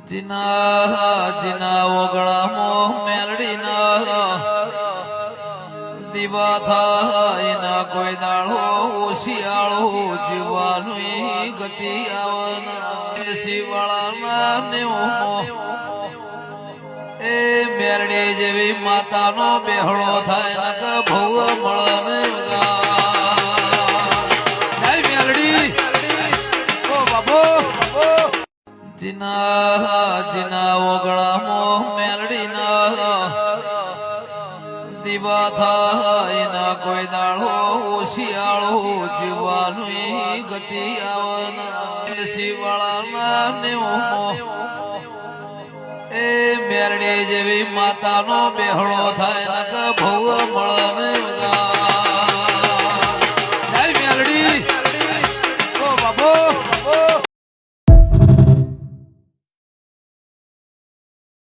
જીના જીના ઓગળામાં મેલડીના દીવા થાય ના કોઈ દાળો શિયાળો જીવવાનું ગતિ આવના શિવાળાના નેવું એ મેરડી જેવી માતાનો બેહળો થાય નક ભવ મળને જીના જીના ઓગળામાં મેલડીના દીવા થાય ના કોઈ દાળો શિયાળો જીવવાનું ગતિ આવના શિવાળાના નેવું એ મેરડી જેવી માતાનો બેહળો થાય નક ભવ મળને